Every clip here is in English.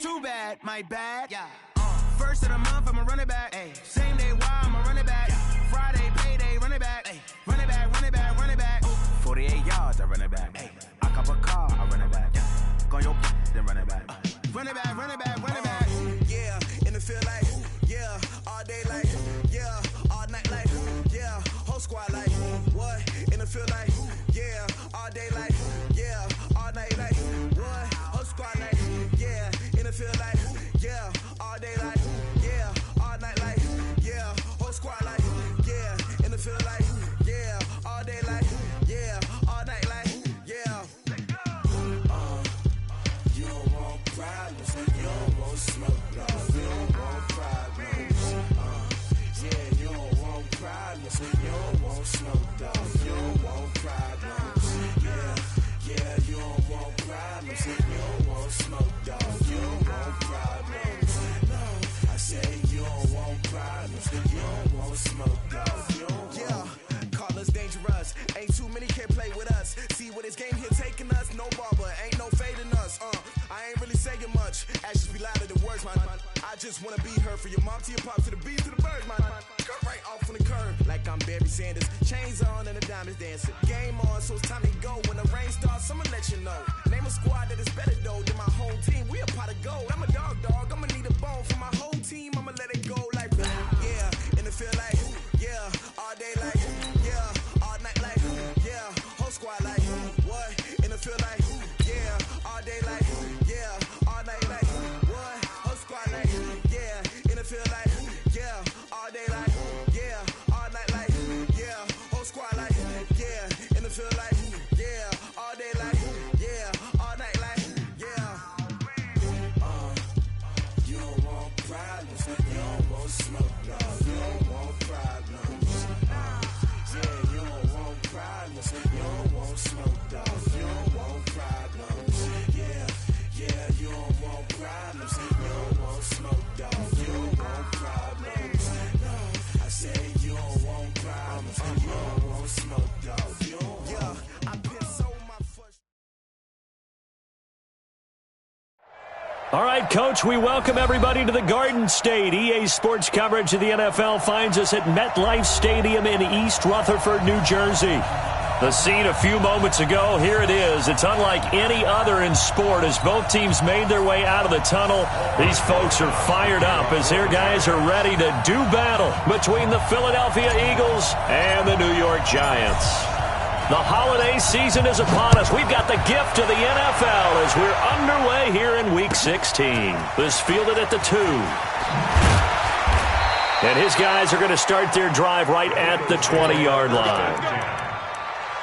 Too bad, my bad. Yeah. First of the month, I'ma run it back. Ay. Same day, why I'ma run it back. Friday, payday, run it back. Ay. Run it back, run it back, run it back. 48 yards, I run it back. Ay. I cop a car, I run it back. Go your then run it back. Run it back, run it back, run it back. Yeah, in the field like, yeah, all day like, yeah, all night like, yeah, whole squad like, what? In the field like, yeah, all day like, yeah, all night like, what? Whole squad like, yeah, in the field like, yeah, all day like, yeah, all night like, yeah, whole squad like, yeah, in the field like, yeah, all day like, yeah, all night like, yeah. You don't want problems, you don't want smoke, no, you don't want problems. Yeah, you don't want problems, you don't want smoke, dog, you don't want problems. Yeah, you don't want problems, you don't want smoke, dog, you don't want problems. No, I say you don't want problems, you don't want smoke, dog, you don't want. Yeah, call us dangerous, ain't too many can play with us. See what this game here taking us, no barber, ain't no fading us. I ain't really saying much, actions be louder than words, man. I just wanna be heard, for your mom to your pop to the beat to the birds, man. Cut right off on the curb, like I'm Barry Sanders. Chains on and the diamonds dancing. Game on, so it's time to go. When the rain starts, I'ma let you know. Name a squad that is better though than my home team. We a pot of gold. I'm a dog, I'ma need a bone for my whole team. I'ma let it go like, yeah, in the field like, yeah, all day like, yeah, all night like, yeah, whole squad like, what? In the field like, yeah, all day like, yeah, all night like, what? Whole squad like, yeah, in the field like, yeah, all day like, yeah, all night like, yeah, whole squad like, yeah, in the field like, yeah, all day like, yeah, all night like, yeah. You don't want problems, you don't want smoke, dog, you don't want problems. Yeah, you don't want problems, you don't want smoke, dog, you don't want problems. Yeah, you don't want problems, you don't want smoke, dog, you don't want problems. No, I say you don't want problems, you don't want smoke, dog, you don't want. Yeah, I've been so my first. All right, Coach, we welcome everybody to the Garden State. EA Sports coverage of the NFL finds us at MetLife Stadium in East Rutherford, New Jersey. The scene a few moments ago, here it is. It's unlike any other in sport as both teams made their way out of the tunnel. These folks are fired up as their guys are ready to do battle between the Philadelphia Eagles and the New York Giants. The holiday season is upon us. We've got the gift of the NFL as we're underway here in Week 16. This fielded at the 2. And his guys are going to start their drive right at the 20-yard line.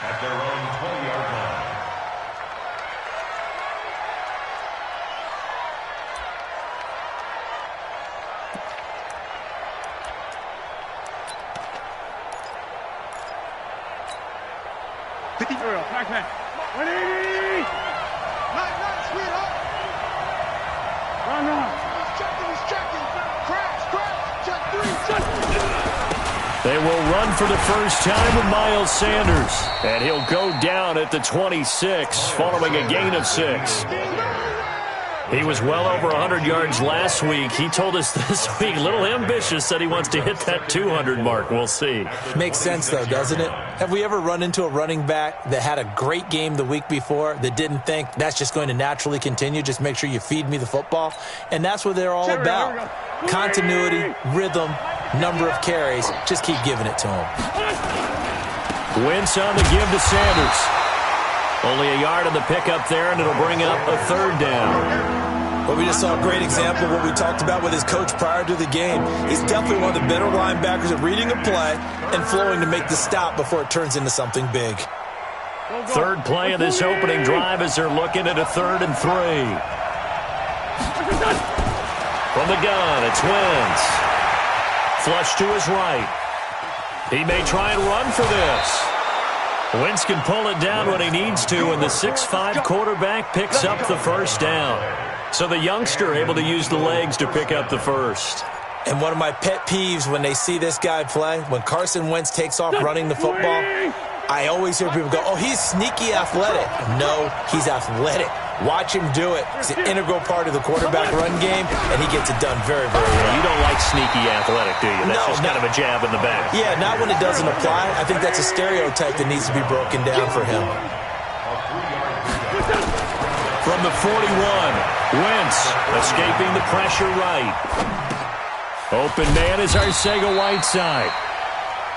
At their own 20-yard line. Trackman. 180! Not sweetheart! Run. He's checking. Crash. Check 3. They will run for the first time with Miles Sanders. And he'll go down at the 26 following a gain of 6. He was well over 100 yards last week. He told us this week, a little ambitious, said he wants to hit that 200 mark. We'll see. Makes sense, though, doesn't it? Have we ever run into a running back that had a great game the week before that didn't think that's just going to naturally continue? Just make sure you feed me the football. And that's what they're all about. Continuity, rhythm, number of carries. Just keep giving it to him. Wentz on the give to Sanders. Only a yard on the pickup there, and it'll bring up a 3rd down. Well, we just saw a great example of what we talked about with his coach prior to the game. He's definitely one of the better linebackers at reading a play and flowing to make the stop before it turns into something big. 3rd play of this opening drive as they're looking at a 3rd and 3. From the gun, it's Wentz. Flush to his right. He may try and run for this. Wentz can pull it down when he needs to, and the 6'5" quarterback picks up the 1st down. So the youngster able to use the legs to pick up the 1st. And one of my pet peeves when they see this guy play, when Carson Wentz takes off running the football, I always hear people go, oh, he's sneaky athletic. No, he's athletic. Watch him do it. It's an integral part of the quarterback run game, and he gets it done very, very well. You don't like sneaky athletic, do you? That's just kind of a jab in the back. Yeah, not when it doesn't apply. I think that's a stereotype that needs to be broken down for him. From the 41, Wentz escaping the pressure right. Open man is Arcega-Whiteside.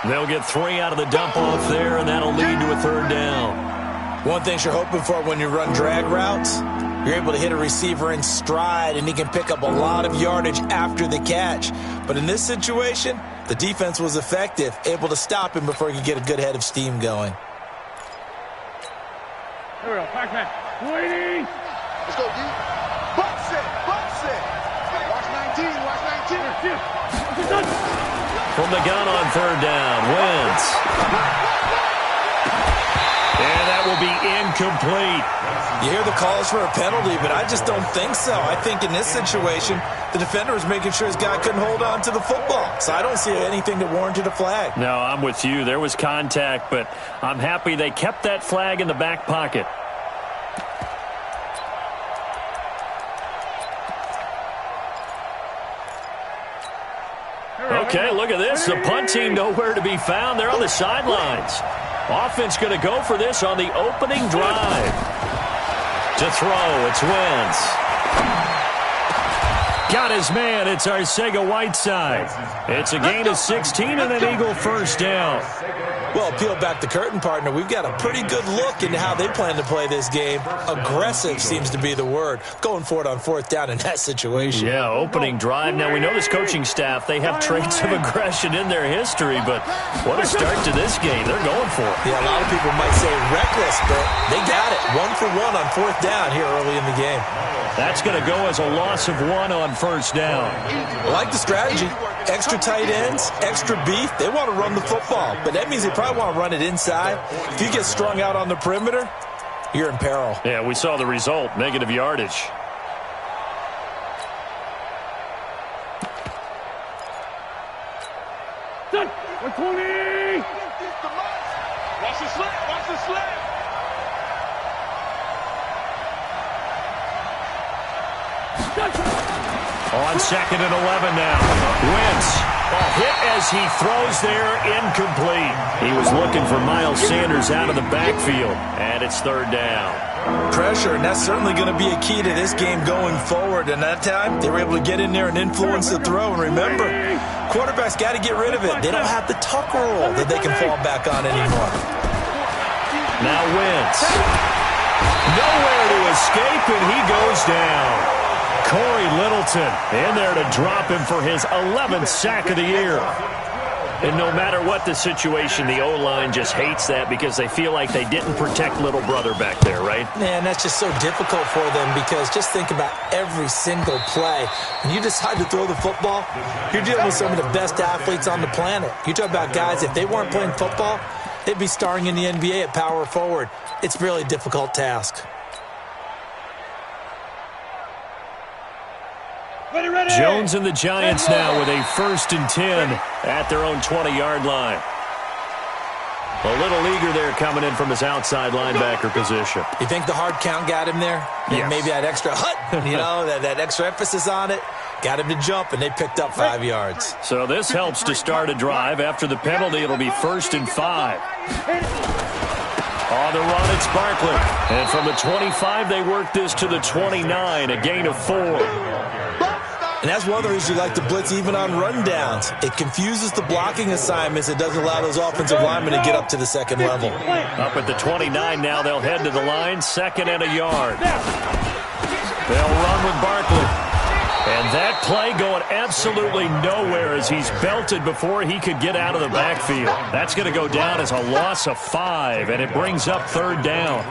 They'll get 3 out of the dump-off there, and that'll lead to a third down. One thing you're hoping for when you run drag routes, you're able to hit a receiver in stride, and he can pick up a lot of yardage after the catch. But in this situation, the defense was effective, able to stop him before he could get a good head of steam going. Here we go, trackman. Waiting. Let's go, D. Box it, box it. Watch 19, watch 19. From the gun on third down, Wentz. And that will be incomplete. You hear the calls for a penalty, but I just don't think so. I think in this situation, the defender was making sure his guy couldn't hold on to the football. So I don't see anything that warranted a flag. No, I'm with you. There was contact, but I'm happy they kept that flag in the back pocket. Okay, look at this. The punt team nowhere to be found. They're on the sidelines. Offense going to go for this on the opening drive. To throw, it's Wentz. Got his man. It's Arcega-Whiteside. It's a gain of 16 and an Eagle first down. Well, peel back the curtain, partner. We've got a pretty good look into how they plan to play this game. Aggressive seems to be the word. Going for it on fourth down in that situation. Yeah, opening drive. Now, we know this coaching staff, they have traits of aggression in their history, but what a start to this game. They're going for it. Yeah, a lot of people might say reckless, but they got it. 1 for 1 on fourth down here early in the game. That's going to go as a loss of 1 on first down. I like the strategy. Extra tight ends, extra beef. They want to run the football, but that means they probably want to run it inside. If you get strung out on the perimeter, you're in peril. Yeah, we saw the result, negative yardage. Done. 120. Watch the slant, watch the slant. On 2nd and 11 now. Wentz. Hit as he throws there, incomplete. He was looking for Miles Sanders out of the backfield, and it's third down. Pressure, and that's certainly going to be a key to this game going forward. And that time, they were able to get in there and influence the throw. And remember, quarterbacks got to get rid of it. They don't have the tuck rule that they can fall back on anymore. Now Wentz. Nowhere to escape, and he goes down. Corey Littleton in there to drop him for his 11th sack of the year. And no matter what the situation, the O-line just hates that because they feel like they didn't protect little brother back there, right? Man, that's just so difficult for them because just think about every single play. When you decide to throw the football, you're dealing with some of the best athletes on the planet. You talk about guys, if they weren't playing football, they'd be starring in the NBA at power forward. It's a really difficult task. Ready. Jones and the Giants now with a 1st and 10 at their own 20-yard line. A little eager there coming in from his outside linebacker position. You think the hard count got him there? Yes. Maybe that extra that extra emphasis on it got him to jump, and they picked up 5 yards. So this helps to start a drive. After the penalty, it'll be 1st and 5. On the run, it's Barkley. And from the 25, they work this to the 29, a gain of 4. And that's one of the reasons you like to blitz even on rundowns. It confuses the blocking assignments. It doesn't allow those offensive linemen to get up to the second level. Up at the 29 now, they'll head to the line, 2nd and a yard. They'll run with Barkley. And that play going absolutely nowhere as he's belted before he could get out of the backfield. That's going to go down as a loss of 5, and it brings up third down.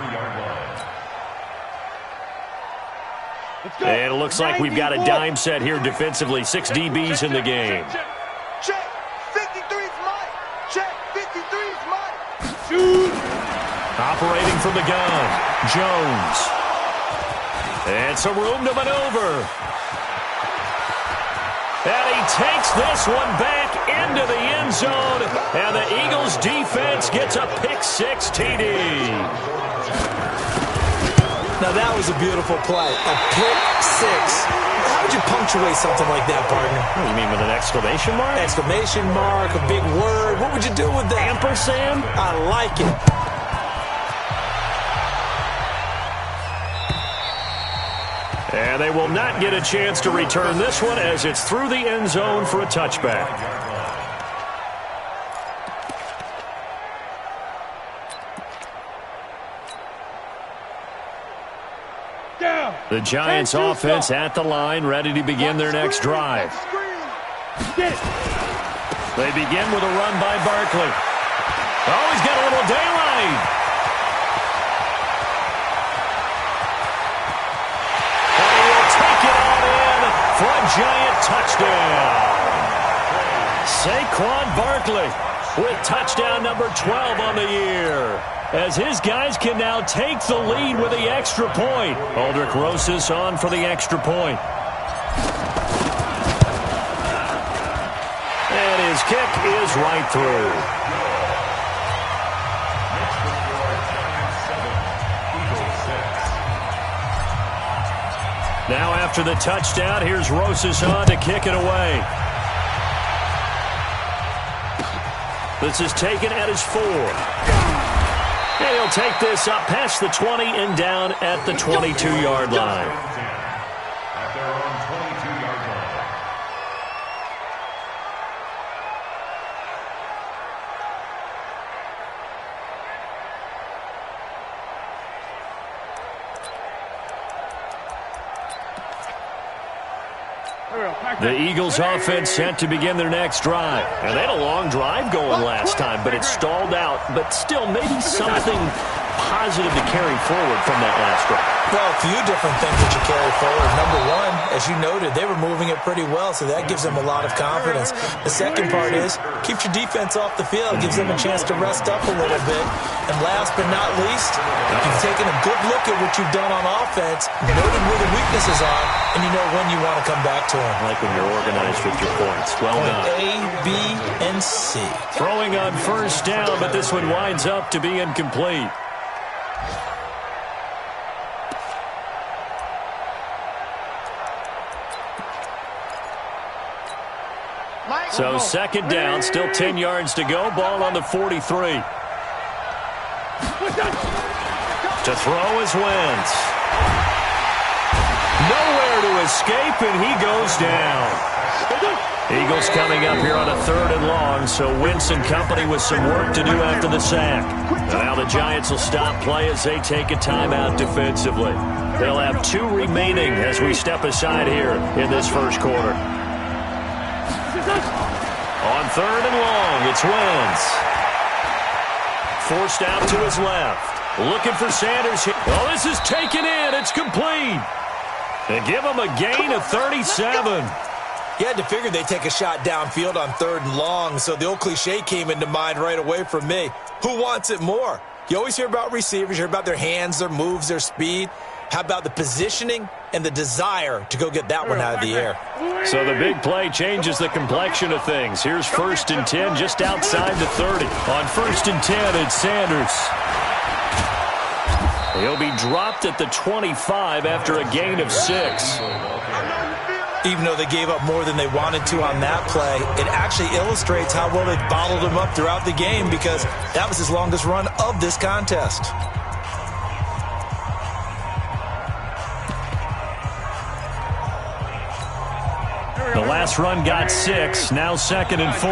And it looks like we've got a dime set here defensively. 6 DBs in the game. Check. 53's mine. Check. 53's mine. Shoot. Operating from the gun, Jones. And some room to maneuver. And he takes this one back into the end zone. And the Eagles defense gets a pick 6 TD. Now that was a beautiful play. A pick six. How would you punctuate something like that, partner? What do you mean, with an exclamation mark? Exclamation mark, a big word. What would you do with that? Ampersand? I like it. And they will not get a chance to return this one as it's through the end zone for a touchback. The Giants offense at the line, ready to begin their next drive. They begin with a run by Barkley. Oh, he's got a little daylight. And he will take it all in for a Giant touchdown. Saquon Barkley with touchdown number 12 on the year, as his guys can now take the lead with the extra point. Aldrich Rosas on for the extra point. And his kick is right through. Now after the touchdown, here's Rosas on to kick it away. This is taken at his 4. And he'll take this up past the 20 and down at the 22-yard line. At their own 22-yard line. The Eagles offense set to begin their next drive. And they had a long drive going last time, but it stalled out. But still, maybe something positive to carry forward from that last drive. Well, a few different things that you carry forward. Number one, as you noted, they were moving it pretty well, so that gives them a lot of confidence. The second part is, keeps your defense off the field, gives them a chance to rest up a little bit. And last but not least, you've taken a good look at what you've done on offense, noted where the weaknesses are, and you know when you want to come back to them. I like when you're organized with your points. Well done. A, B, and C. Throwing on first down, but this one winds up to be incomplete. So second down, still 10 yards to go. Ball on the 43. To throw is Wentz. Nowhere to escape, and he goes down. Eagles coming up here on a 3rd and long, so Wentz and company with some work to do after the sack. Now the Giants will stop play as they take a timeout defensively. They'll have 2 remaining as we step aside here in this first quarter. On 3rd and long, it's Wentz. Forced out to his left. Looking for Sanders here. Oh, this is taken in. It's complete. They give him a gain of 37. You had to figure they'd take a shot downfield on 3rd and long, so the old cliche came into mind right away for me. Who wants it more? You always hear about receivers, you hear about their hands, their moves, their speed. How about the positioning and the desire to go get that one out of the air? So the big play changes the complexion of things. Here's 1st and 10 just outside the 30. On 1st and 10, it's Sanders. He'll be dropped at the 25 after a gain of 6. Even though they gave up more than they wanted to on that play, it actually illustrates how well they bottled him up throughout the game, because that was his longest run of this contest. The last run got 6, now 2nd and 4.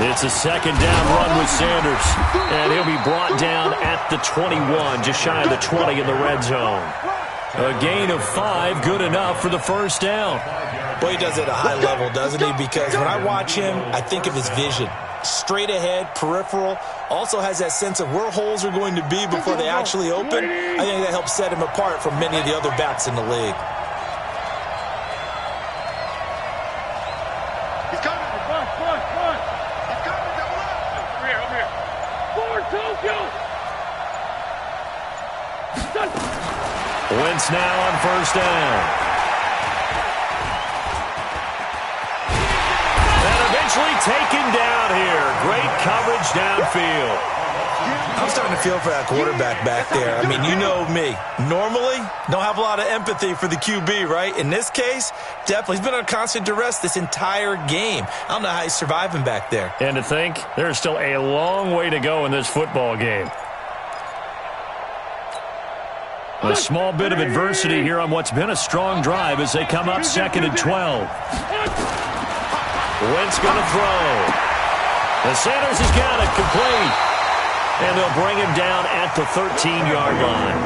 It's a 2nd down run with Sanders, and he'll be brought down at the 21, just shy of the 20 in the red zone. A gain of 5, good enough for the 1st down. Boy, he does it at a high level, doesn't he? Because when I watch him, I think of his vision. Straight ahead, peripheral, also has that sense of where holes are going to be before they actually open. I think that helps set him apart from many of the other backs in the league. He's coming. He's coming. Double up. Over here. Forward, Tokyo. Wentz now on 1st down. Easily taken down here. Great coverage downfield. I'm starting to feel for that quarterback back there. I mean, you know me. Normally, don't have a lot of empathy for the QB, right? In this case, definitely. He's been under constant duress this entire game. I don't know how he's surviving back there. And to think, there's still a long way to go in this football game. A small bit of adversity here on what's been a strong drive as they come up 2nd and 12. Wentz going to throw. The Sanders has got it complete. And they'll bring him down at the 13-yard line.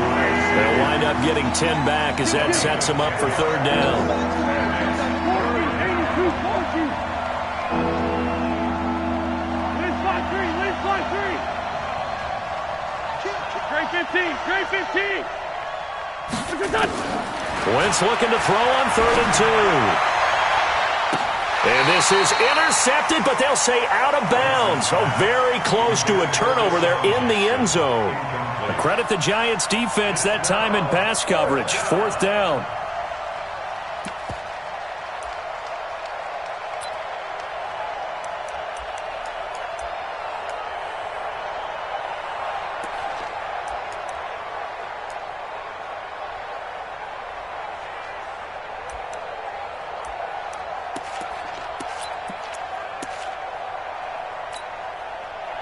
They'll wind up getting 10 back as that sets them up for 3rd down. Great 15. Wentz looking to throw on 3rd and 2. And this is intercepted, but they'll say out of bounds. So very close to a turnover there in the end zone. Credit the Giants' defense that time in pass coverage. 4th down.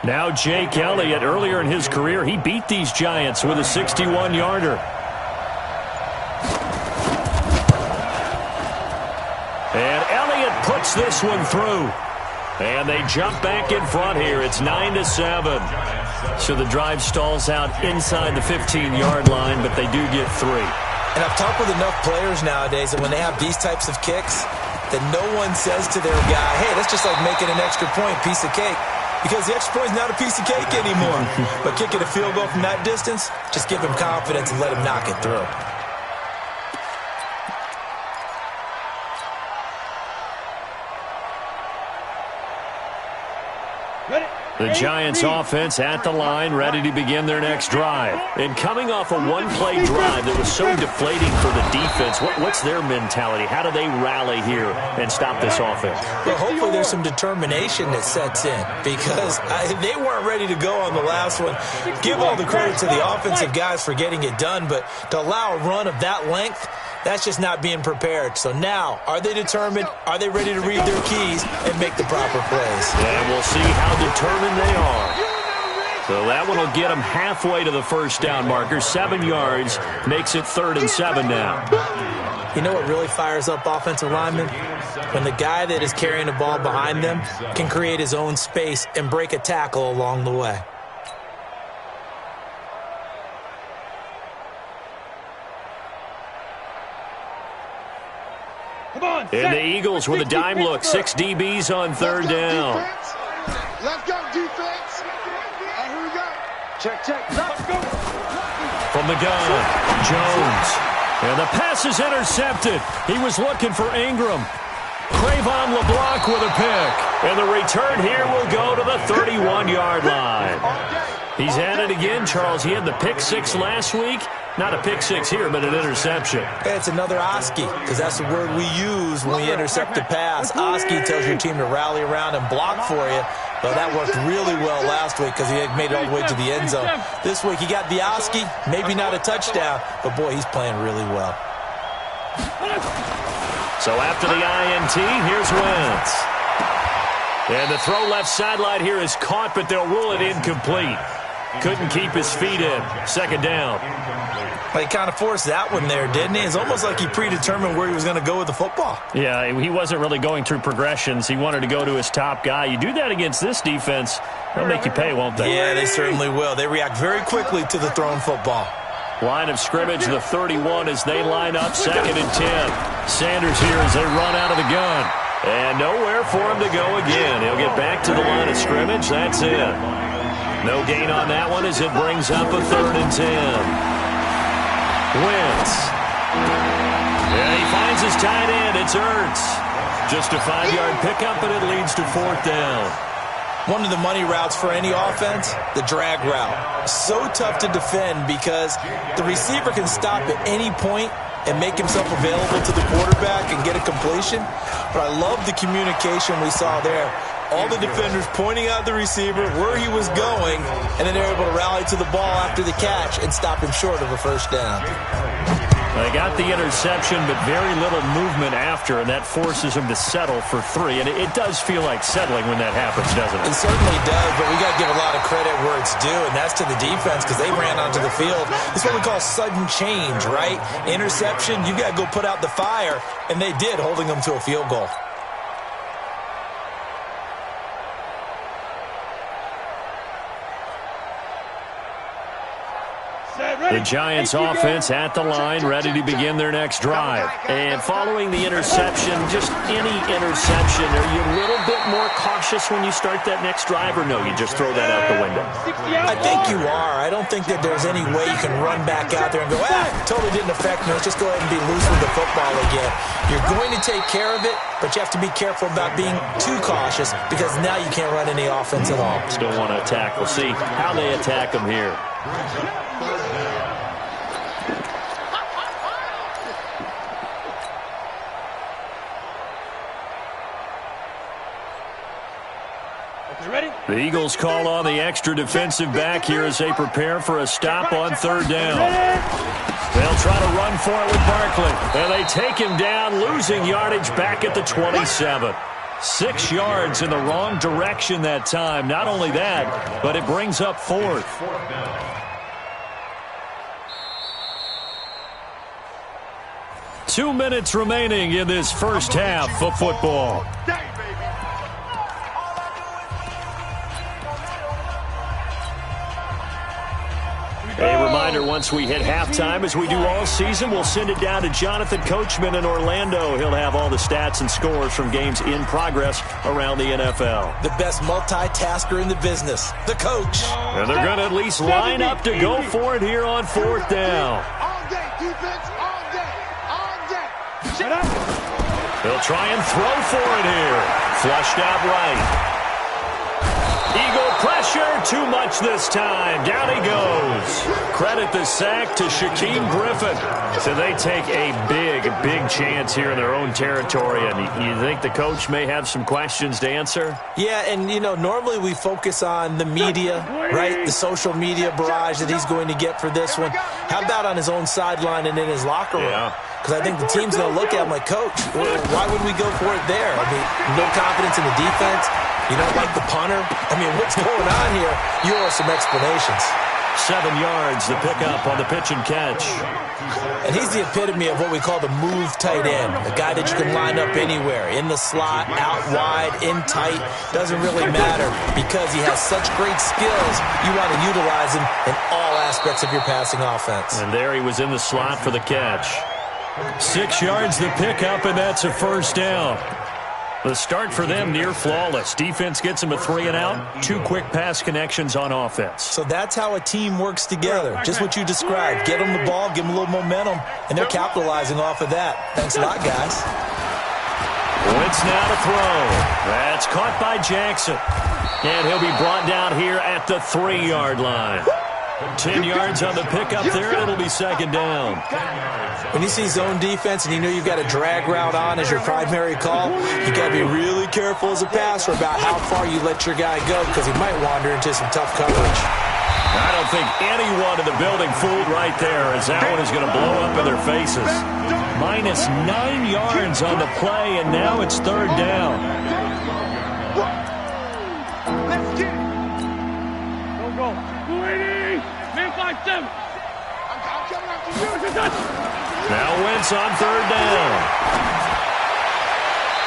Now Jake Elliott, earlier in his career, he beat these Giants with a 61-yarder. And Elliott puts this one through. And they jump back in front here. It's 9-7. So the drive stalls out inside the 15-yard line, but they do get 3. And I've talked with enough players nowadays that when they have these types of kicks, that no one says to their guy, hey, that's just like making an extra point, piece of cake. Because the extra point is not a piece of cake anymore. But kicking a field goal from that distance, just give him confidence and let him knock it through. The Giants offense at the line, ready to begin their next drive. And coming off a one-play drive that was so deflating for the defense, what's their mentality? How do they rally here and stop this offense? Well, hopefully there's some determination that sets in because they weren't ready to go on the last one. Give all the credit to the offensive guys for getting it done, but to allow a run of that length, that's just not being prepared. So now, are they determined? Are they ready to read their keys and make the proper plays? And we'll see how determined they are. So that one will get them halfway to the first down marker. 7 yards makes it 3rd and 7 now. You know what really fires up offensive linemen? When the guy that is carrying the ball behind them can create his own space and break a tackle along the way. And the Eagles with a dime look. 6 DBs on 3rd down. Let's go, defense. Here we go. Check. Let's go. From the gun, Jones. And the pass is intercepted. He was looking for Ingram. Cravon LeBlanc with a pick. And the return here will go to the 31-yard line. He's at it again, Charles. He had the pick 6 last week. Not a pick 6 here, but an interception. It's another Oski, because that's the word we use when we intercept a pass. Oski tells your team to rally around and block for you. But that worked really well last week because he had made it all the way to the end zone. This week he got the Oski, maybe not a touchdown, but boy, he's playing really well. So after the INT, here's Wentz. And the throw left sideline here is caught, but they'll rule it incomplete. Couldn't keep his feet in. 2nd down. Well, he kind of forced that one there, didn't he? It's almost like he predetermined where he was going to go with the football. Yeah, he wasn't really going through progressions. He wanted to go to his top guy. You do that against this defense, they'll make you pay, won't they? Yeah, they certainly will. They react very quickly to the thrown football. Line of scrimmage, the 31 as they line up 2nd and 10. Sanders here as they run out of the gun. And nowhere for him to go again. He'll get back to the line of scrimmage. That's it. No gain on that one as it brings up a 3rd and 10. Wentz. And he finds his tight end. It's Ertz. Just a 5-yard pickup, and it leads to 4th down. One of the money routes for any offense, the drag route. So tough to defend because the receiver can stop at any point and make himself available to the quarterback and get a completion. But I love the communication we saw there. all the defenders pointing out the receiver, where he was going, and then they're able to rally to the ball after the catch and stop him short of a first down. They got the interception, but very little movement after, and that forces them to settle for 3. And it does feel like settling when that happens, doesn't it? It certainly does, but we got to give a lot of credit where it's due, and that's to the defense because they ran onto the field. It's what we call sudden change, right? Interception, you got to go put out the fire, and they did, holding them to a field goal. The Giants offense at the line, ready to begin their next drive. And following the interception, just any interception, are you a little bit more cautious when you start that next drive, or no, you just throw that out the window? I think you are. I don't think that there's any way you can run back out there and go, totally didn't affect me. Let's just go ahead and be loose with the football again. You're going to take care of it, but you have to be careful about being too cautious because now you can't run any offense at all. Still want to attack. We'll see how they attack them here. The Eagles call on the extra defensive back here as they prepare for a stop on third down. They'll try to run for it with Barkley. And they take him down, losing yardage back at the 27. 6 yards in the wrong direction that time. Not only that, but it brings up 4th. Two minutes remaining in this first half of football. A reminder, once we hit halftime, as we do all season, we'll send it down to Jonathan Coachman in Orlando. He'll have all the stats and scores from games in progress around the NFL. The best multitasker in the business, the coach. And they're going to at least line up to go for it here on 4th down. All day, defense, all day, all day. Shut up. They'll try and throw for it here. Flushed out right. Eagle pressure, too much this time. Down he goes. Credit the sack to Shaquem Griffin. So they take a big chance here in their own territory. And you think the coach may have some questions to answer? Yeah, and, you know, normally we focus on the media, right? The social media barrage that he's going to get for this one. How about on his own sideline and in his locker room? Because I think the team's going to look at him like, Coach, why would we go for it there? I mean, no confidence in the defense. You don't like the punter? I mean, what's going on here? You owe some explanations. 7 yards, the pickup on the pitch and catch. And he's the epitome of what we call the move tight end. A guy that you can line up anywhere. In the slot, out wide, in tight. Doesn't really matter because he has such great skills. You want to utilize him in all aspects of your passing offense. And there he was in the slot for the catch. 6 yards, the pickup, and that's a first down. The start for them near flawless. Defense gets them a 3 and out. 2 quick pass connections on offense. So that's how a team works together. Just what you described. Get them the ball, give them a little momentum, and they're capitalizing off of that. Thanks a lot, guys. Wentz now to throw. That's caught by Jackson. And he'll be brought down here at the 3-yard line. 10 yards on the pickup there, and it'll be second down. When you see zone defense and you know you've got a drag route on as your primary call, you got to be really careful as a passer about how far you let your guy go because he might wander into some tough coverage. I don't think anyone in the building fooled right there as that one is going to blow up in their faces. Minus 9 yards on the play, and now it's third down. Let's get it. Go. 280. Man 5-7. I'm coming after you. Now Wentz on third down.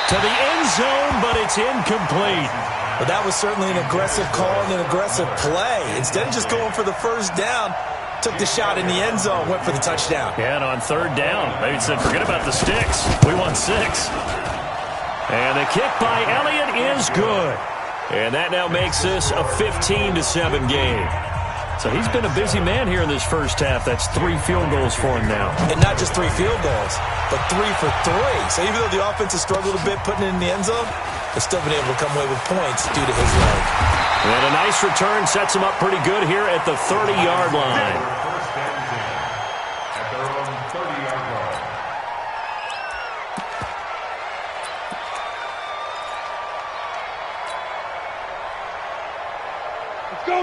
To the end zone, but it's incomplete. But that was certainly an aggressive call and an aggressive play. Instead of just going for the first down, took the shot in the end zone, went for the touchdown. Yeah, and on third down, they said, forget about the sticks. We want 6. And the kick by Elliott is good. And that now makes this a 15-7 game. So he's been a busy man here in this first half. That's 3 field goals for him now. And not just 3 field goals, but 3 for 3. So even though the offense has struggled a bit putting it in the end zone, they've still been able to come away with points due to his leg. And a nice return sets him up pretty good here at the 30-yard line. At their own 30-yard line.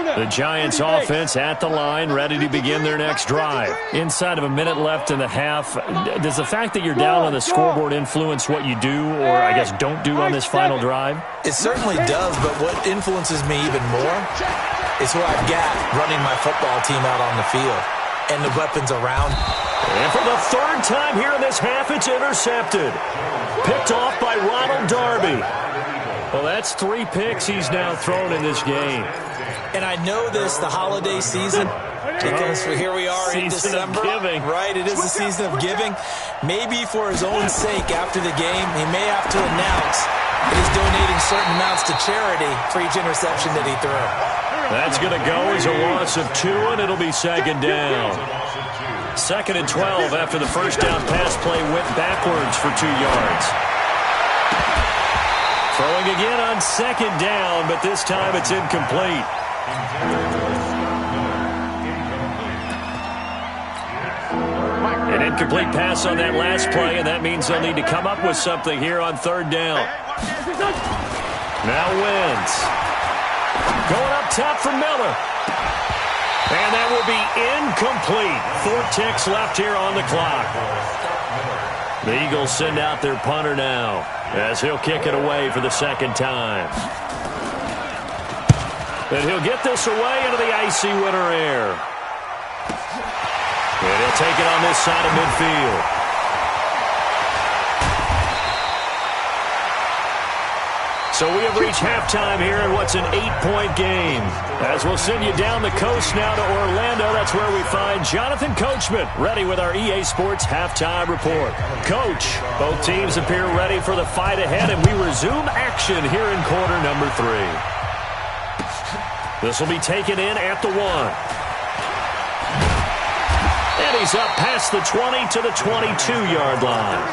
The Giants offense at the line, ready to begin their next drive. Inside of a minute left in the half, does the fact that you're down on the scoreboard influence what you do, or I guess don't do on this final drive? It certainly does, but what influences me even more is who I've got running my football team out on the field and the weapons around. And for the third time here in this half, it's intercepted. Picked off by Ronald Darby. Well, that's 3 picks he's now thrown in this game. And I know this, the holiday season, because here we are in December. Season of giving. Right, it is the season of giving. Maybe for his own sake after the game, he may have to announce that he's donating certain amounts to charity for each interception that he threw. That's going to go as a loss of 2, and it'll be second down. 2nd and 12 after the first down pass play went backwards for 2 yards. Throwing again on second down, but this time it's incomplete. An incomplete pass on that last play, and that means they'll need to come up with something here on third down. Now Wentz. Going up top for Miller. And that will be incomplete. 4 ticks left here on the clock. The Eagles send out their punter now, as he'll kick it away for the second time. And he'll get this away into the icy winter air. And he'll take it on this side of midfield. So we have reached halftime here in what's an 8-point game. As we'll send you down the coast now to Orlando, that's where we find Jonathan Coachman, ready with our EA Sports Halftime Report. Coach, both teams appear ready for the fight ahead, and we resume action here in quarter number 3. This will be taken in at the 1. And he's up past the 20 to the 22-yard line.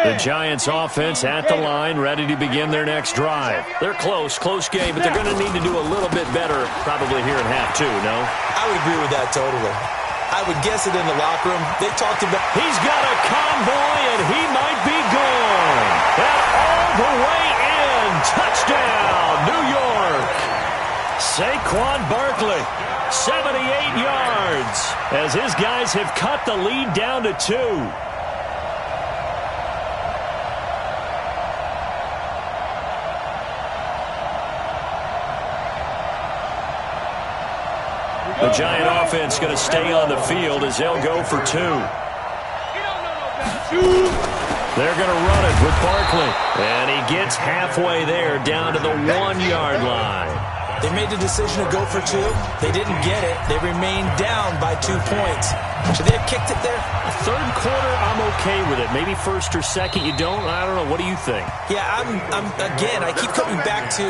The Giants offense at the line, ready to begin their next drive. They're close game, but they're going to need to do a little bit better probably here in half 2, no? I would agree with that totally. I would guess it in the locker room. They talked about... He's got a convoy, and he might be gone. And all the way in. Touchdown, New York. Saquon Barkley, 78 yards, as his guys have cut the lead down to 2. The Giant offense going to stay on the field as they'll go for 2. They're going to run it with Barkley. And he gets halfway there down to the 1-yard line. They made the decision to go for 2. They didn't get it. They remained down by 2 points. Should they have kicked it there? Third quarter, I'm okay with it. Maybe first or second, you don't. I don't know. What do you think? Yeah, again, I keep coming back to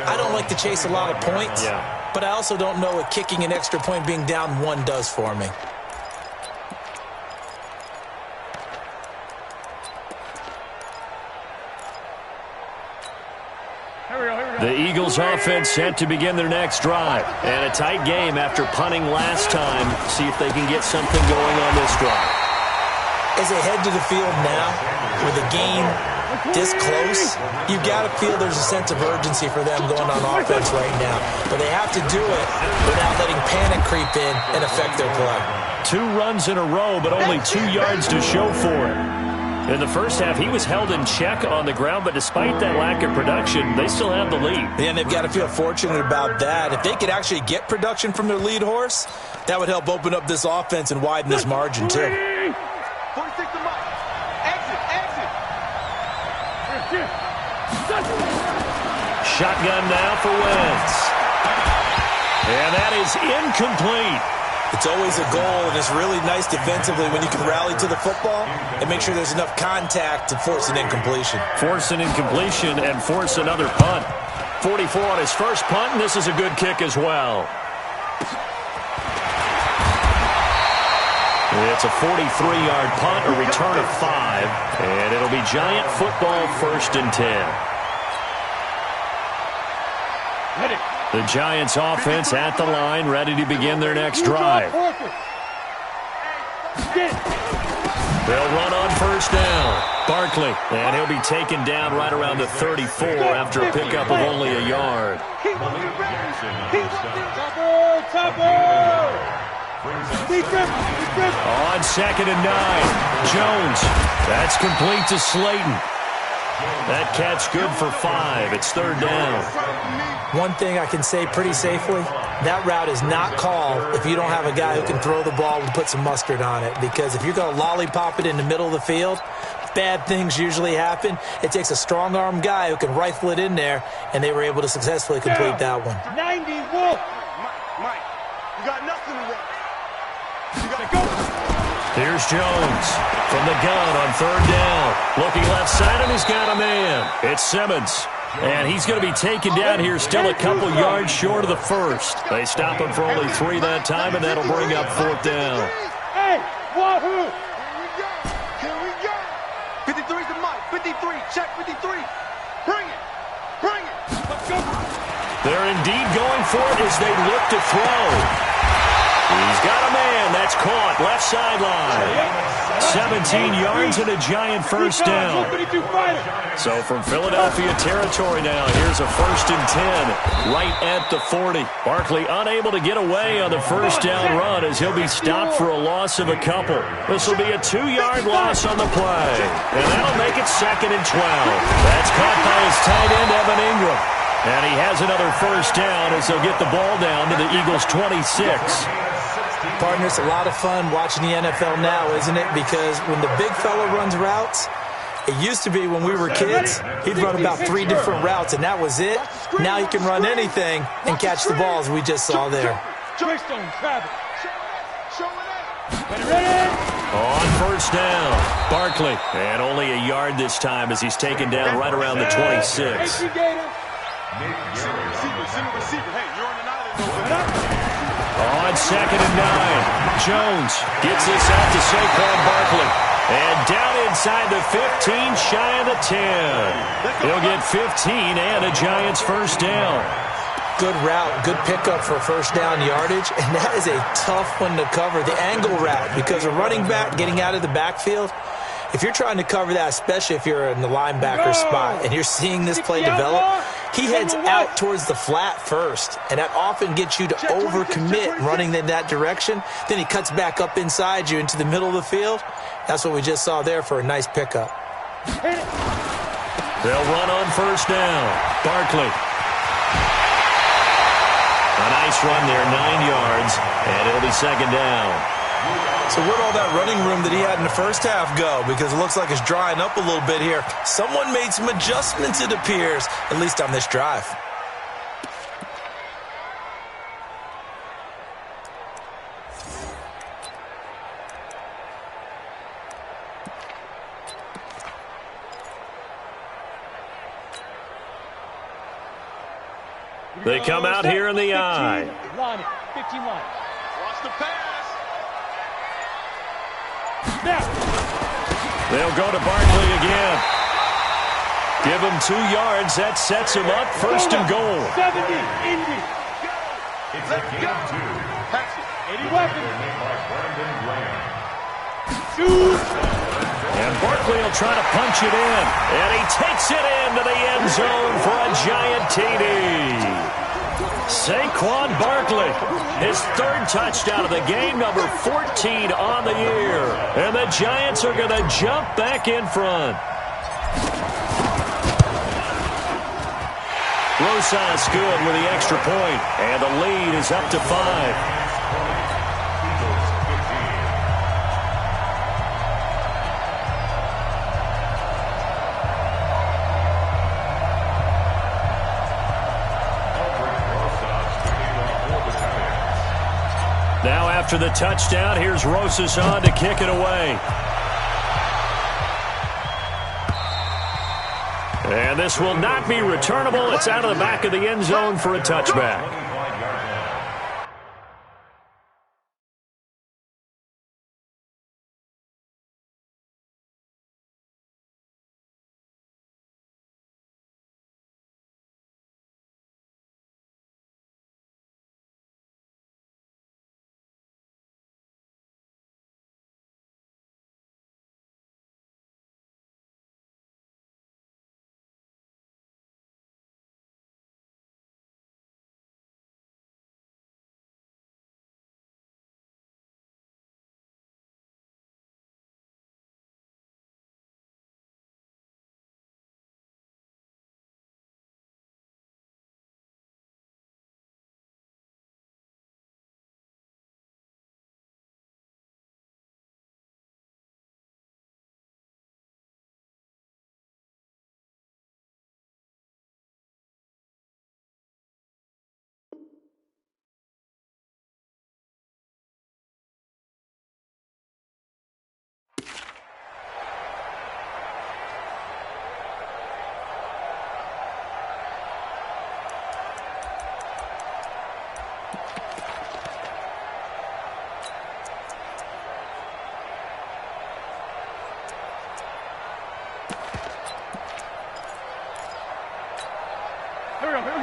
I don't like to chase a lot of points. Yeah. But I also don't know what kicking an extra point being down 1 does for me. The Eagles offense set to begin their next drive. And a tight game after punting last time. See if they can get something going on this drive. As they head to the field now, with a game this close, you got to feel there's a sense of urgency for them going on offense right now. But they have to do it without letting panic creep in and affect their play. 2 runs in a row, but only 2 yards to show for it. In the first half, he was held in check on the ground, but despite that lack of production, they still have the lead. Yeah, and they've got to feel fortunate about that. If they could actually get production from their lead horse, that would help open up this offense and widen this margin, too. 46 to Mike. Exit. Shotgun now for Wentz. And that is incomplete. It's always a goal, and it's really nice defensively when you can rally to the football and make sure there's enough contact to force an incompletion. Force an incompletion and force another punt. 44 on his first punt, and this is a good kick as well. It's a 43-yard punt, a return of 5, and it'll be Giant football 1st and 10. Hit it. The Giants offense at the line, ready to begin their next drive. They'll run on first down. Barkley, and he'll be taken down right around the 34 after a pickup of only a yard. On 2nd and 9, Jones. That's complete to Slayton. That catch good for 5. It's 3rd down. One thing I can say pretty safely, that route is not called if you don't have a guy who can throw the ball and put some mustard on it. Because if you're going to lollipop it in the middle of the field, bad things usually happen. It takes a strong-arm guy who can rifle it in there, and they were able to successfully complete that one. 90, Wolf. Mike, you got nothing to work. You got to go. Here's Jones from the gun on 3rd down. Looking left side, and he's got a man. It's Simmons. And he's going to be taken down here, still a couple yards short of the first. They stop him for only 3 that time, and that'll bring up 4th down. Hey, Wahoo! Here we go. 53's the Mike. 53, check 53. Bring it. Bring it. Let's go. They're indeed going for it as they look to throw. He's got a man. That's caught. Left sideline. 17 yards and a Giant first down. So from Philadelphia territory now, here's a 1st and 10 right at the 40. Barkley unable to get away on the first down run as he'll be stopped for a loss of a couple. This will be a 2-yard loss on the play. And that'll make it 2nd and 12. That's caught by his tight end, Evan Ingram. And he has another first down as they'll get the ball down to the Eagles' 26. Partner, it's a lot of fun watching the NFL now, isn't it? Because when the big fella runs routes, it used to be when we were kids, he'd run about 3 different routes, and that was it. Now he can run anything and catch the balls we just saw there. On first down, Barkley. And only a yard this time as he's taken down right around the 26. On 2nd and 9, Jones gets this out to Saquon Barkley. And down inside the 15, shy of the 10. He'll get 15 and a Giants first down. Good route, good pickup for first down yardage, and that is a tough one to cover, the angle route, because a running back getting out of the backfield, if you're trying to cover that, especially if you're in the linebacker spot and you're seeing this play develop, he heads out towards the flat first, and that often gets you to overcommit running in that direction. Then he cuts back up inside you into the middle of the field. That's what we just saw there for a nice pickup. They'll run on first down. Barkley. A nice run there, 9 yards, and it'll be 2nd down. So where'd all that running room that he had in the first half go? Because it looks like it's drying up a little bit here. Someone made some adjustments, it appears, at least on this drive. They come out here in the I. 15 line. Watch the pass. They'll go to Barkley again. Give him 2 yards. That sets him up 1st and goal. 70, Indy. It's a game 2. 80 weapons. And Barkley will try to punch it in. And he takes it into the end zone for a Giant TD. Saquon Barkley, his 3rd touchdown of the game, number 14 on the year. And the Giants are going to jump back in front. Rosas good with the extra point, and the lead is up to 5. Now after the touchdown, here's Rosas on to kick it away. And this will not be returnable. It's out of the back of the end zone for a touchback.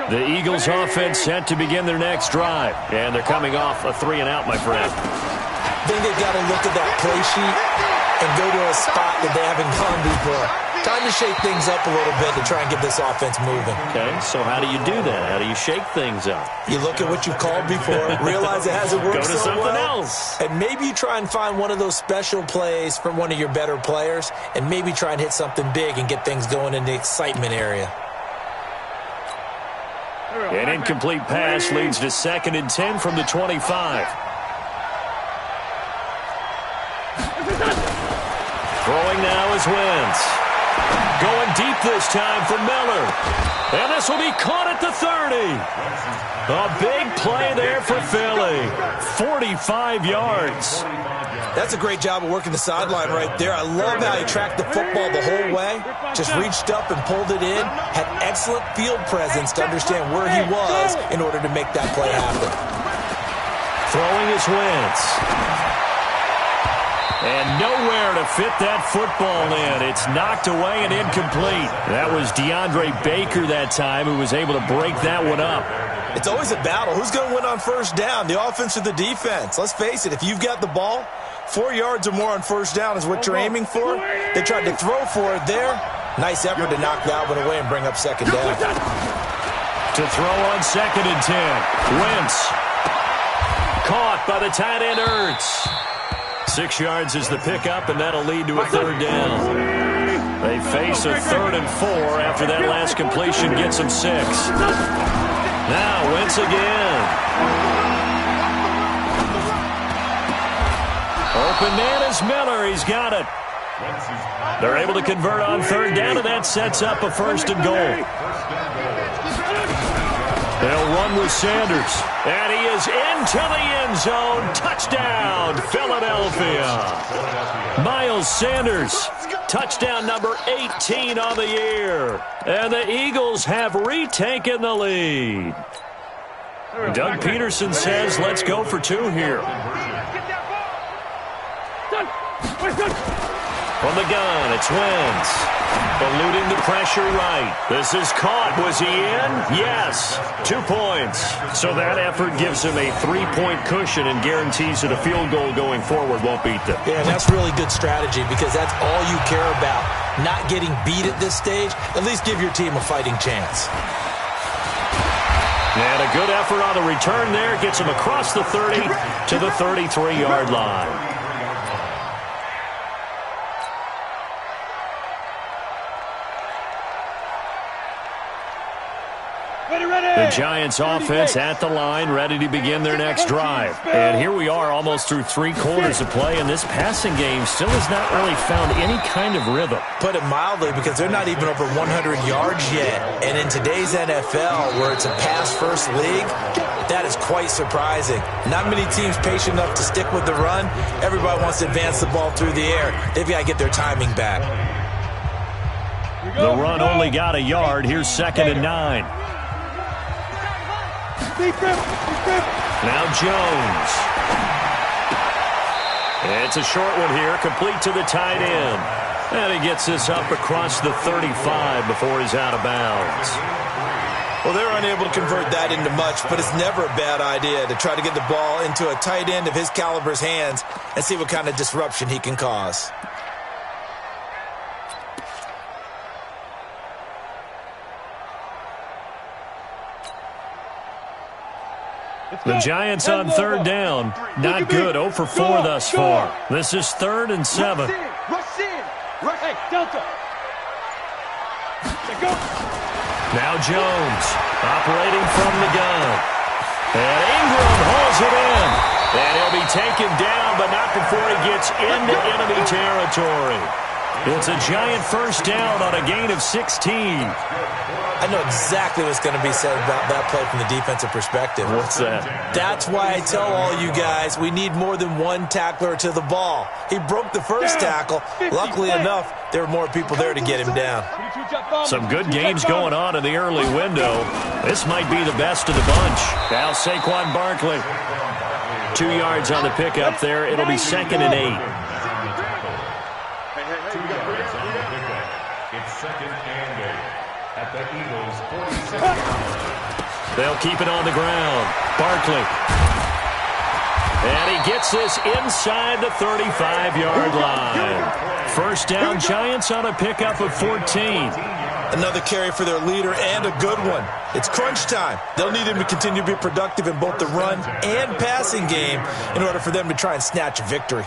The Eagles offense set to begin their next drive. And they're coming off a 3-and-out, my friend. I think they've got to look at that play sheet and go to a spot that they haven't gone before. Time to shake things up a little bit to try and get this offense moving. Okay, so how do you do that? How do you shake things up? You look at what you've called before, realize it hasn't worked so well. Go to something else. And maybe you try and find one of those special plays from one of your better players, and maybe try and hit something big and get things going in the excitement area. An incomplete pass leads to 2nd and 10 from the 25. Throwing now is Wentz. Going deep this time for Miller. And this will be caught at the 30. A big play there for Philly. 45 yards. That's a great job of working the sideline right there. I love how he tracked the football the whole way. Just reached up and pulled it in. Had excellent field presence to understand where he was in order to make that play happen. Throwing is Wentz. And nowhere to fit that football in. It's knocked away and incomplete. That was DeAndre Baker that time who was able to break that one up. It's always a battle. Who's going to win on first down, the offense or the defense? Let's face it, if you've got the ball, 4 yards or more on first down is what you're aiming for. They tried to throw for it there. Nice effort to knock that one away and bring up second down. To throw on 2nd and 10. Wentz. Caught by the tight end Ertz. 6 yards is the pickup, and that'll lead to a 3rd down. They face a 3rd and 4 after that last completion gets them 6. Now Wentz again. Open man is Miller. He's got it. They're able to convert on 3rd down, and that sets up a 1st and goal. They'll run with Sanders. And he is into the end zone. Touchdown, Philadelphia. Miles Sanders, touchdown number 18 on the year. And the Eagles have retaken the lead. Doug Peterson says, let's go for 2 here. From the gun, it's Wentz. Eluding the pressure right. This is caught. Was he in? Yes. 2 points. So that effort gives him a 3-point cushion and guarantees that a field goal going forward won't beat them. Yeah, that's really good strategy because that's all you care about. Not getting beat at this stage. At least give your team a fighting chance. And a good effort on the return there. Gets him across the 30 to the 33-yard line. The Giants offense at the line, ready to begin their next drive. And here we are almost through 3 quarters of play, and this passing game still has not really found any kind of rhythm. Put it mildly, because they're not even over 100 yards yet. And in today's NFL, where it's a pass-first league, that is quite surprising. Not many teams patient enough to stick with the run. Everybody wants to advance the ball through the air. They've got to get their timing back. The run only got a yard. Here's 2nd and 9. Now Jones. It's a short one here, complete to the tight end. And he gets this up across the 35 before he's out of bounds. Well, they're unable to convert that into much, but it's never a bad idea to try to get the ball into a tight end of his caliber's hands and see what kind of disruption he can cause. The Giants on 3rd down. Not good. 0 for 4 thus far. This is 3rd and 7. Rush in. Hey, Delta. Now Jones operating from the gun. And Ingram hauls it in. And he'll be taken down, but not before he gets into enemy territory. It's a Giant 1st down on a gain of 16. I know exactly what's going to be said about that play from the defensive perspective. What's that? That's why I tell all you guys we need more than one tackler to the ball. He broke the first tackle. Luckily enough, there were more people there to get him down. Some good games going on in the early window. This might be the best of the bunch. Now Saquon Barkley. 2 yards on the pickup there. It'll be 2nd and 8. It's 2nd and 8. at the Eagles' 46-yard line. They'll keep it on the ground. Barkley. And he gets this inside the 35-yard line. First down, Giants on a pickup of 14. Another carry for their leader and a good one. It's crunch time. They'll need him to continue to be productive in both the run and passing game in order for them to try and snatch a victory.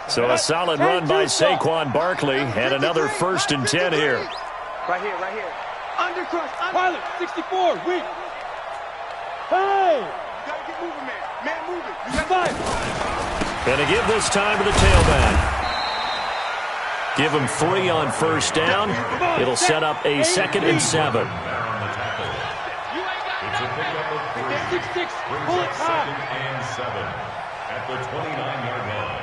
So a solid run by Saquon Barkley and another 1st and 10 here. Right here, right here. Undercrush, Pilot, 64, weak. Hey! You gotta get moving, man. Man moving. You got 5. Going to give this time to the tailback. Give him 3 on first down. It'll set up a 2nd and 7. It's a pickup of 3. 6-6, Brings pull up it high. 2nd and 7 at the 29-yard line.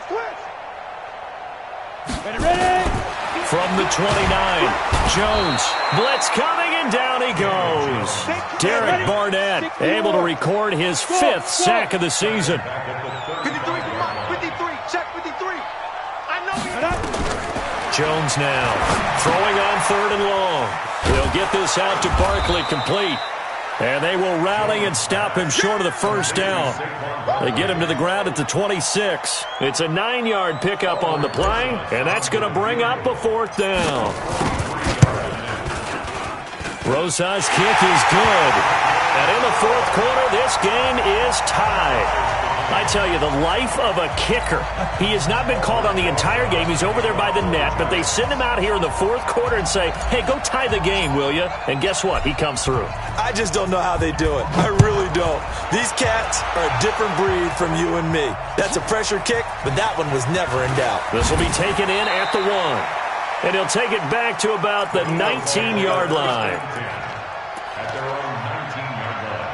Switch. Ready. From the 29, Jones. Blitz coming, and down he goes. Derek Barnett able to record his 5th sack of the season. 53, come on. 53, check 53. I know he's Jones now throwing on 3rd and long. He'll get this out to Barkley, complete. And they will rally and stop him short of the first down. They get him to the ground at the 26. It's a 9-yard pickup on the play, and that's going to bring up a 4th down. Rosa's kick is good. And in the 4th quarter, this game is tied. I tell you, the life of a kicker. He has not been called on the entire game. He's over there by the net, but they send him out here in the 4th quarter and say, hey, go tie the game, will you? And guess what? He comes through. I just don't know how they do it. I really don't. These cats are a different breed from you and me. That's a pressure kick, but that one was never in doubt. This will be taken in at the 1. And he'll take it back to about the 19-yard line. At their own 19-yard line.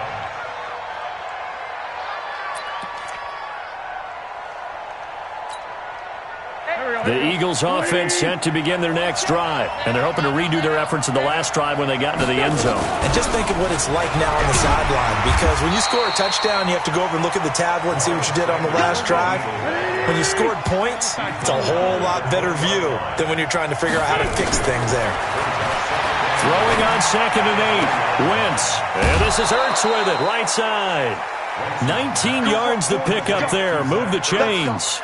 The Eagles offense set to begin their next drive, and they're hoping to redo their efforts in the last drive when they got into the end zone. And just think of what it's like now on the sideline, because when you score a touchdown, you have to go over and look at the tablet and see what you did on the last drive. When you scored points, it's a whole lot better view than when you're trying to figure out how to fix things there. Throwing on 2nd and 8, Wentz. And this is Ertz with it, right side. 19 yards to pick up there. Move the chains.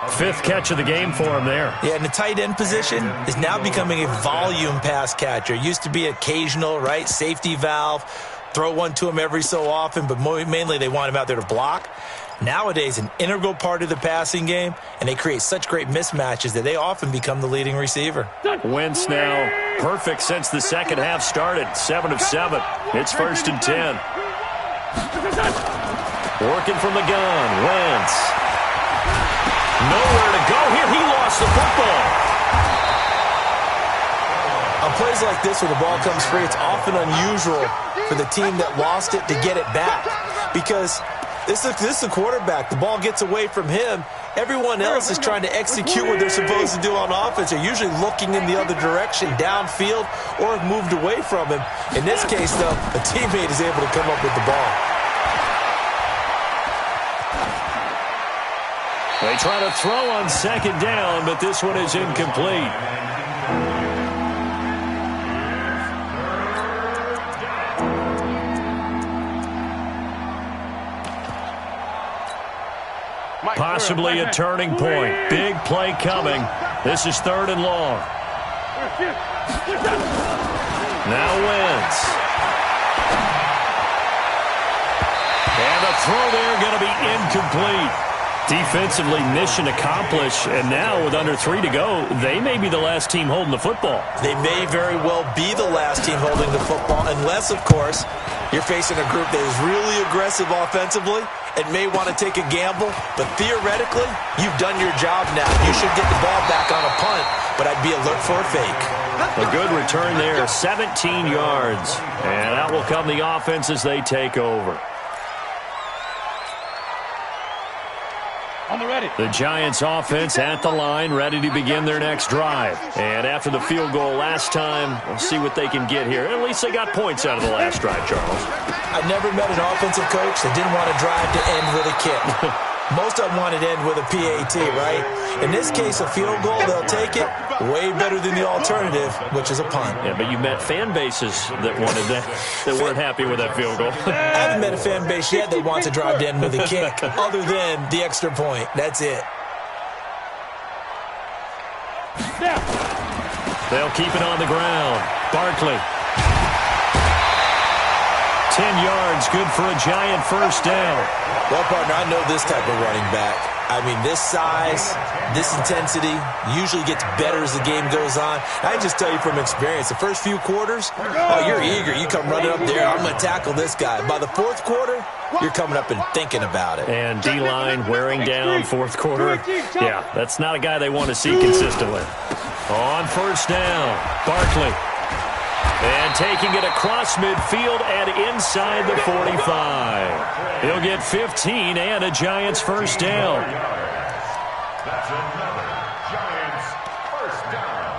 5th catch of the game for him there. Yeah, and the tight end position is now becoming a volume pass catcher. Used to be occasional, right? Safety valve. Throw one to him every so often, but mainly they want him out there to block. Nowadays, an integral part of the passing game, and they create such great mismatches that they often become the leading receiver. Wentz now perfect since the second half started. 7 of 7. It's 1st and 10. Working from the gun, Wentz. Nowhere to go here. He lost the football. On plays like this where the ball comes free, it's often unusual for the team that lost it to get it back, because this is the quarterback. The ball gets away from him. Everyone else is trying to execute what they're supposed to do on offense. They're usually looking in the other direction, downfield, or have moved away from him. In this case, though, a teammate is able to come up with the ball. They try to throw on 2nd down, but this one is incomplete. Possibly a turning point. Big play coming. This is 3rd and long. Now Wentz. And the throw there going to be incomplete. Defensively, mission accomplished, and now with under 3 to go, they may be the last team holding the football. They may very well be the last team holding the football, unless, of course, you're facing a group that is really aggressive offensively and may want to take a gamble, but theoretically, you've done your job now. You should get the ball back on a punt, but I'd be alert for a fake. A good return there, 17 yards, and out will come the offense as they take over. On the ready. The Giants offense at the line, ready to begin their next drive. And after the field goal last time, we'll see what they can get here. At least they got points out of the last drive, Charles. I've never met an offensive coach that didn't want to drive to end with a kick. Most of them want it to end with a PAT, right? In this case, a field goal, they'll take it. Way better than the alternative, which is a punt. Yeah, but you met fan bases that wanted that weren't happy with that field goal. I haven't met a fan base yet that wants to drive to end with a kick, other than the extra point. That's it. They'll keep it on the ground. Barkley. 10 yards, good for a giant first down. Well, partner, I know this type of running back. I mean, this size, this intensity usually gets better as the game goes on. I just tell you from experience, the first few quarters, oh, you're eager. You come running up there, I'm going to tackle this guy. By the fourth quarter, you're coming up and thinking about it. And D-line wearing down fourth quarter. Yeah, that's not a guy they want to see consistently. On first down, Barkley. And taking it across midfield and inside the 45. He'll get 15 and a Giants first down. That's another Giants first down.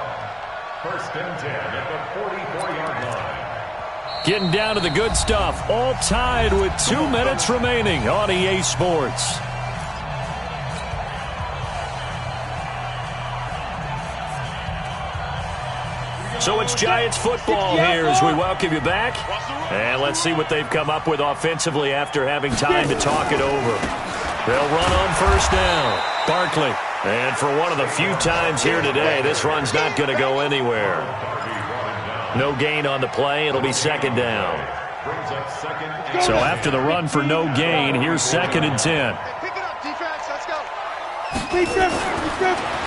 First and 10 at the 44-yard line. Getting down to the good stuff. All tied with 2 minutes remaining on EA Sports. So it's Giants football here as we welcome you back. And let's see what they've come up with offensively after having time to talk it over. They'll run on first down. Barkley. And for one of the few times here today, this run's not going to go anywhere. No gain on the play. It'll be second down. So after the run for no gain, here's second and 10. Pick it up, defense. Let's go.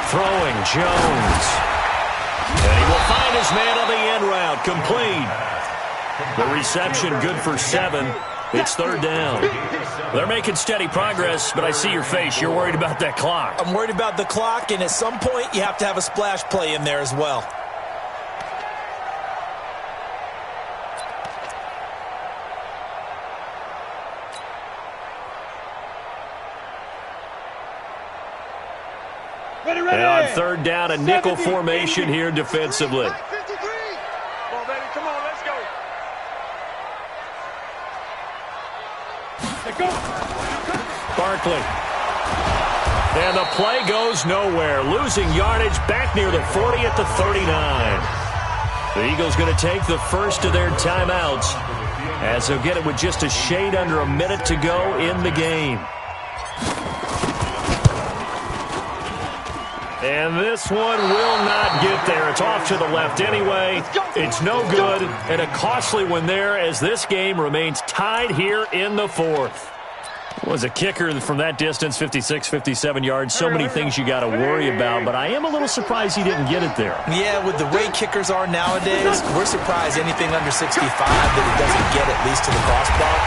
Throwing Jones. And he will find his man on the end route. Complete. The reception good for 7. It's third down. They're making steady progress, but I see your face. You're worried about that clock. I'm worried about the clock, and at some point, you have to have a splash play in there as well. And on third down, a nickel formation here defensively. 53. Come on, baby. Come on, let's go. Barkley. And the play goes nowhere. Losing yardage back near the 40 at the 39. The Eagles going to take the first of their timeouts as they'll get it with just a shade under a minute to go in the game. And this one will not get there. It's off to the left anyway. It's no good. And a costly one there as this game remains tied here in the fourth. Was a kicker from that distance, 56, 57 yards. So many things you got to worry about, but I am a little surprised he didn't get it there. Yeah, with the way kickers are nowadays, we're surprised anything under 65 that it doesn't get at least to the crossbar.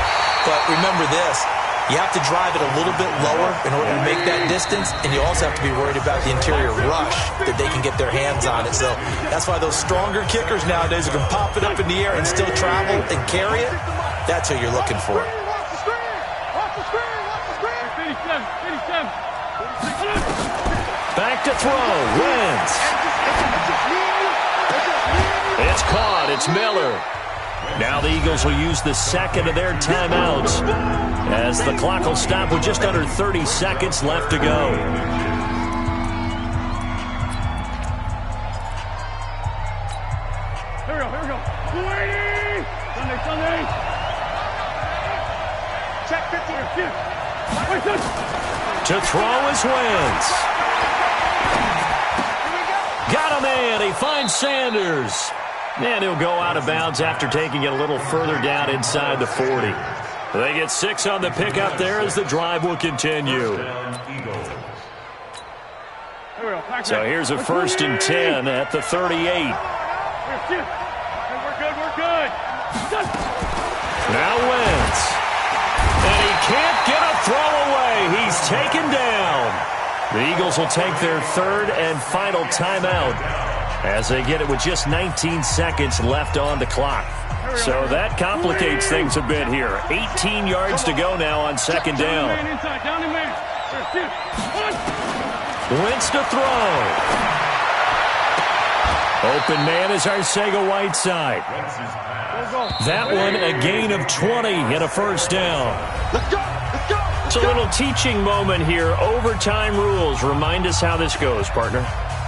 But remember this. You have to drive it a little bit lower in order to make that distance, and you also have to be worried about the interior rush that they can get their hands on it. So that's why those stronger kickers nowadays who can pop it up in the air and still travel and carry it, that's who you're looking for. Back to throw. Wentz. It's caught. It's Miller. Now the Eagles will use the second of their timeouts as the clock will stop with just under 30 seconds left to go. Here we go. Sunday. Check 50. To throw is Wentz. Got a man. He finds Sanders. And he'll go out of bounds after taking it a little further down inside the 40. They get 6 on the pickup there as the drive will continue. So here's a first and 10 at the 38. We're good. Now Wentz. And he can't get a throw away. He's taken down. The Eagles will take their third and final timeout as they get it with just 19 seconds left on the clock. So that complicates things a bit here. 18 yards to go now on second down. Wentz to throw. Open man is Arcega-Whiteside. That one a gain of 20 and a first down. Let's go. It's a little teaching moment here. Overtime rules. Remind us how this goes, partner.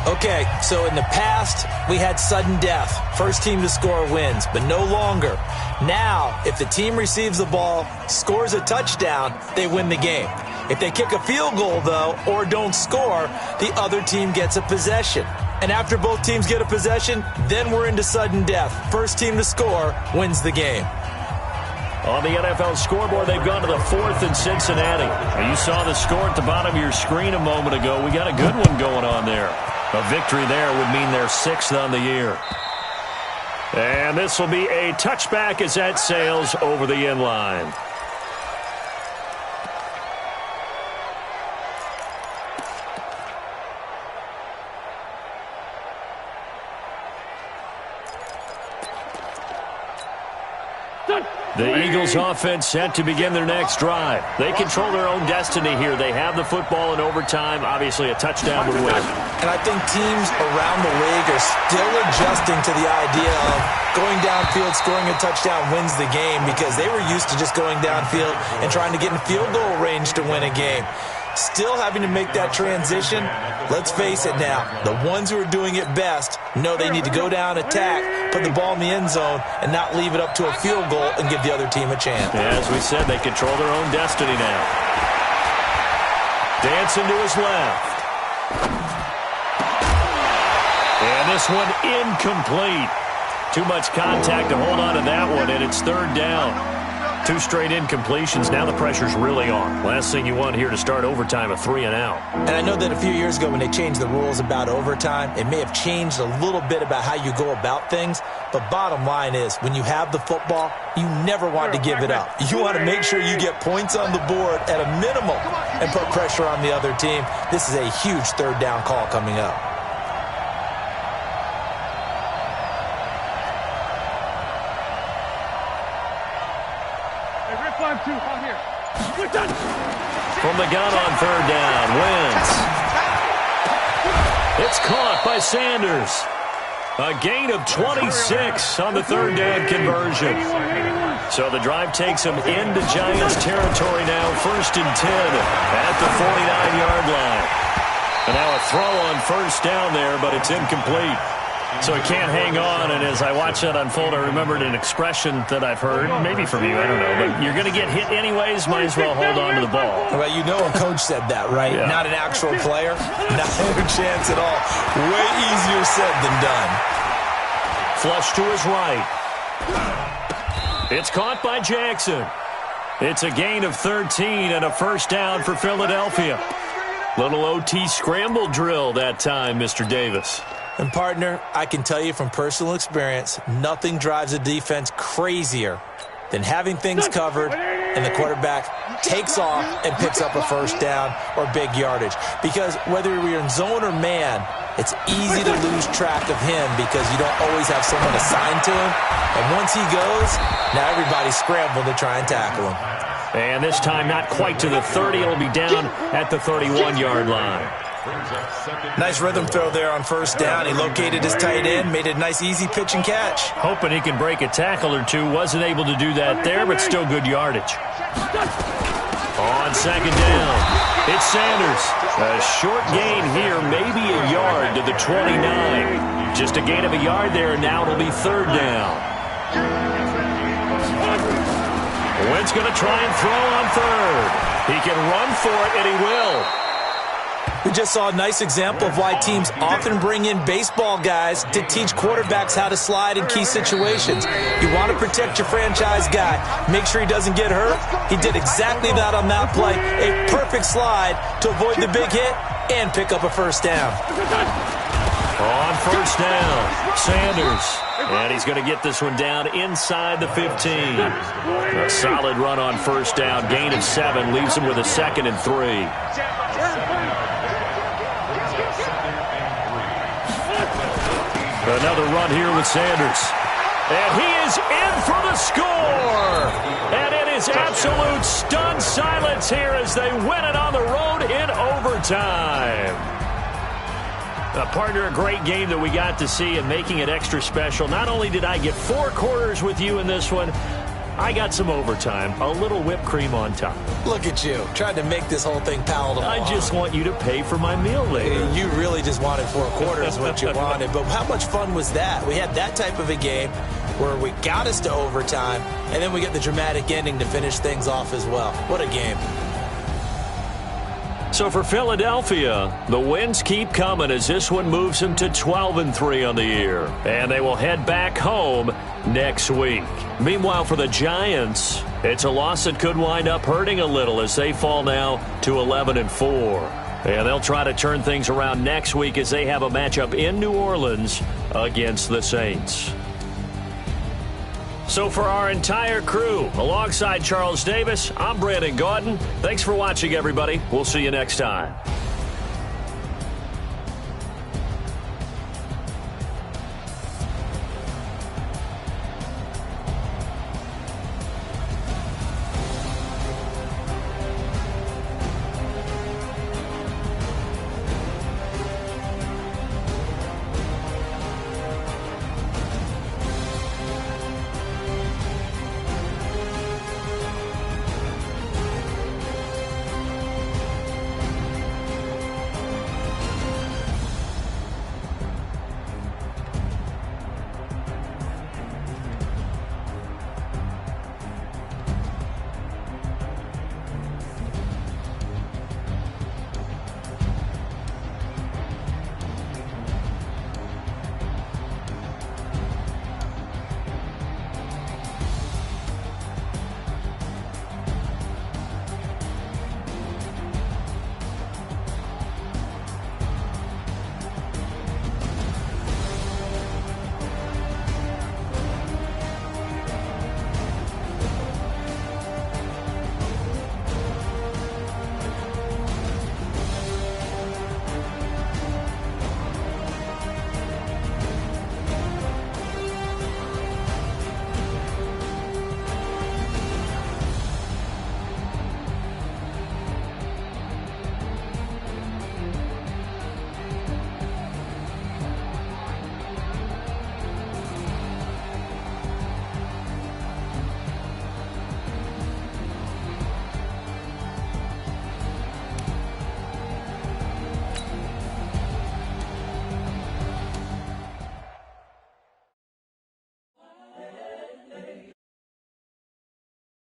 Okay, so in the past, we had sudden death. First team to score wins, but no longer. Now, if the team receives the ball, scores a touchdown, they win the game. If they kick a field goal, though, or don't score, the other team gets a possession. And after both teams get a possession, then we're into sudden death. First team to score wins the game. On the NFL scoreboard, they've gone to the 4th in Cincinnati. And you saw the score at the bottom of your screen a moment ago. We got a good one going on there. A victory there would mean they're 6th on the year. And this will be a touchback as that sails over the end line. The Eagles offense set to begin their next drive. They control their own destiny here. They have the football in overtime. Obviously, a touchdown would win. And I think teams around the league are still adjusting to the idea of going downfield, scoring a touchdown wins the game, because they were used to just going downfield and trying to get in field goal range to win a game. Still having to make that transition. Let's face it now, the ones who are doing it best know they need to go down, attack, put the ball in the end zone, and not leave it up to a field goal and give the other team a chance. Yeah, as we said, they control their own destiny now. Dancing to his left. And this one incomplete. Too much contact to hold on to that one, and it's 3rd down. 2 straight incompletions. Now the pressure's really on. Last thing you want here to start overtime, a 3 and out. And I know that a few years ago when they changed the rules about overtime, it may have changed a little bit about how you go about things. But bottom line is, when you have the football, you never want to give it up. You want to make sure you get points on the board at a minimum and put pressure on the other team. This is a huge 3rd down call coming up. From the gun on 3rd down, Wentz. It's caught by Sanders. A gain of 26 on the 3rd down conversion. So the drive takes them into Giants territory now, 1st and 10 at the 49-yard line. And now a throw on 1st down there, but it's incomplete. So he can't hang on, and as I watch that unfold, I remembered an expression that I've heard, maybe from you, I don't know, but you're going to get hit anyways, might as well hold on to the ball. Well, you know a coach said that, right? Yeah. Not an actual player. Not a chance at all. Way easier said than done. Flush to his right. It's caught by Jackson. It's a gain of 13 and a 1st down for Philadelphia. Little OT scramble drill that time, Mr. Davis. And, partner, I can tell you from personal experience, nothing drives a defense crazier than having things covered and the quarterback takes off and picks up a 1st down or big yardage. Because whether you're in zone or man, it's easy to lose track of him because you don't always have someone assigned to him. And once he goes, now everybody's scrambling to try and tackle him. And this time not quite to the 30. It'll be down at the 31-yard line. Nice rhythm throw there on 1st down. He located his tight end, made a nice easy pitch and catch. Hoping he can break a tackle or two. Wasn't able to do that there, but still good yardage. On 2nd down, it's Sanders. A short gain here, maybe a yard to the 29. Just a gain of a yard there, and now it'll be 3rd down. Wentz going to try and throw on 3rd. He can run for it, and he will. We just saw a nice example of why teams often bring in baseball guys to teach quarterbacks how to slide in key situations. You want to protect your franchise guy. Make sure he doesn't get hurt. He did exactly that on that play. A perfect slide to avoid the big hit and pick up a 1st down. On 1st down, Sanders. And he's going to get this one down inside the 15. A solid run on 1st down. Gain of 7 leaves him with a 2nd and 3. Another run here with Sanders. And he is in for the score. And it is absolute stunned silence here as they win it on the road in overtime. Partner, a great game that we got to see and making it extra special. Not only did I get 4 quarters with you in this one, I got some overtime, a little whipped cream on top. Look at you, trying to make this whole thing palatable. I just want you to pay for my meal later. You really just wanted 4 quarters what you wanted. But how much fun was that? We had that type of a game where we got us to overtime, and then we get the dramatic ending to finish things off as well. What a game. So for Philadelphia, the wins keep coming as this one moves them to 12-3 on the year. And they will head back home next week. Meanwhile, for the Giants, it's a loss that could wind up hurting a little as they fall now to 11-4. And they'll try to turn things around next week as they have a matchup in New Orleans against the Saints. So for our entire crew, alongside Charles Davis, I'm Brandon Gaudin. Thanks for watching, everybody. We'll see you next time.